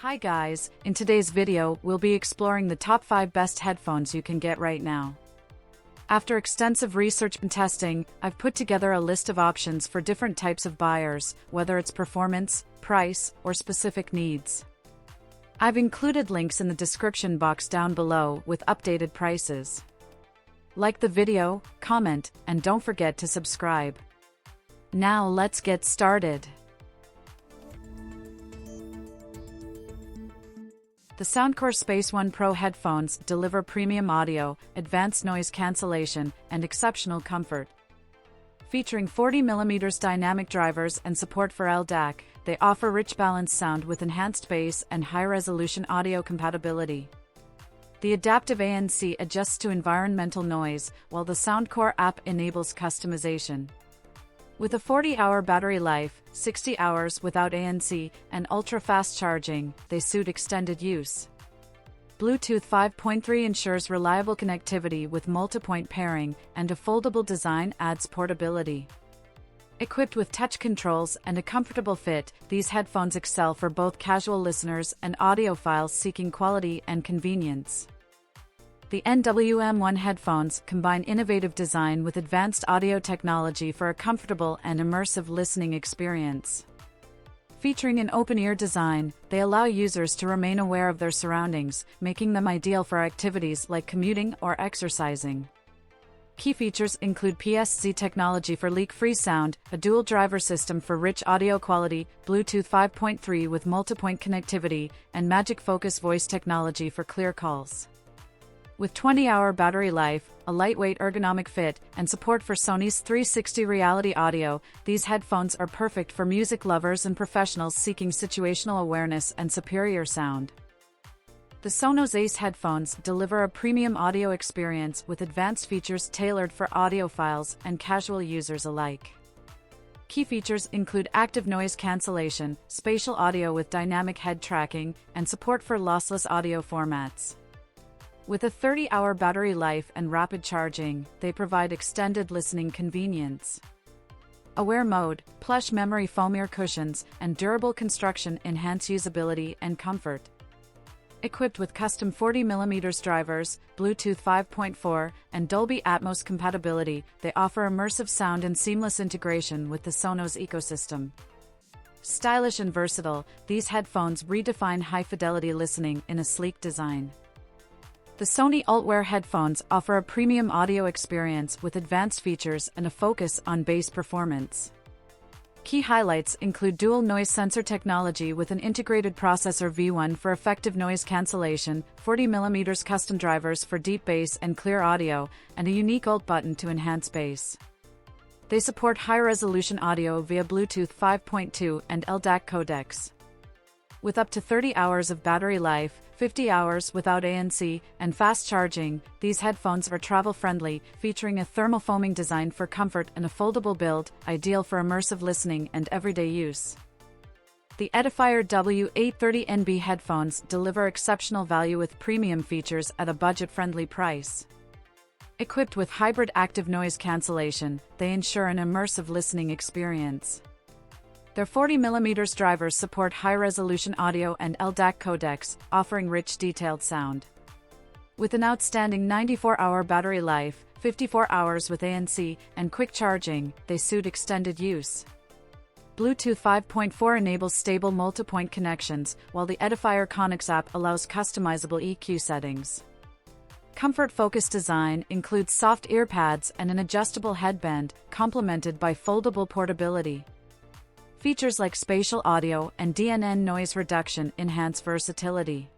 Hi guys, in today's video, we'll be exploring the top 5 best headphones you can get right now. After extensive research and testing, I've put together a list of options for different types of buyers, whether it's performance, price, or specific needs. I've included links in the description box down below with updated prices. Like the video, comment, and don't forget to subscribe. Now let's get started. The Soundcore Space One Pro headphones deliver premium audio, advanced noise cancellation, and exceptional comfort. Featuring 40mm dynamic drivers and support for LDAC, they offer rich balanced sound with enhanced bass and high-resolution audio compatibility. The adaptive ANC adjusts to environmental noise, while the Soundcore app enables customization. With a 40-hour battery life, 60 hours without ANC, and ultra-fast charging, they suit extended use. Bluetooth 5.3 ensures reliable connectivity with multi-point pairing, and a foldable design adds portability. Equipped with touch controls and a comfortable fit, these headphones excel for both casual listeners and audiophiles seeking quality and convenience. The NWM1 headphones combine innovative design with advanced audio technology for a comfortable and immersive listening experience. Featuring an open-ear design, they allow users to remain aware of their surroundings, making them ideal for activities like commuting or exercising. Key features include PSC technology for leak-free sound, a dual driver system for rich audio quality, Bluetooth 5.3 with multi-point connectivity, and Magic Focus voice technology for clear calls. With 20-hour battery life, a lightweight ergonomic fit, and support for Sony's 360 reality audio, these headphones are perfect for music lovers and professionals seeking situational awareness and superior sound. The Sonos Ace headphones deliver a premium audio experience with advanced features tailored for audiophiles and casual users alike. Key features include active noise cancellation, spatial audio with dynamic head tracking, and support for lossless audio formats. With a 30-hour battery life and rapid charging, they provide extended listening convenience. Aware mode, plush memory foam ear cushions, and durable construction enhance usability and comfort. Equipped with custom 40mm drivers, Bluetooth 5.4, and Dolby Atmos compatibility, they offer immersive sound and seamless integration with the Sonos ecosystem. Stylish and versatile, these headphones redefine high-fidelity listening in a sleek design. The Sony Ultwear headphones offer a premium audio experience with advanced features and a focus on bass performance. Key highlights include dual noise sensor technology with an integrated processor V1 for effective noise cancellation, 40mm custom drivers for deep bass and clear audio, and a unique Alt button to enhance bass. They support high-resolution audio via Bluetooth 5.2 and LDAC codecs. With up to 30 hours of battery life, 50 hours without ANC, and fast charging, these headphones are travel-friendly, featuring a thermal foaming design for comfort and a foldable build, ideal for immersive listening and everyday use. The Edifier W830NB headphones deliver exceptional value with premium features at a budget-friendly price. Equipped with hybrid active noise cancellation, they ensure an immersive listening experience. Their 40mm drivers support high-resolution audio and LDAC codecs, offering rich detailed sound. With an outstanding 94-hour battery life, 54 hours with ANC, and quick charging, they suit extended use. Bluetooth 5.4 enables stable multi-point connections, while the Edifier Connects app allows customizable EQ settings. Comfort Focus design includes soft ear pads and an adjustable headband, complemented by foldable portability. Features like spatial audio and DNN noise reduction enhance versatility.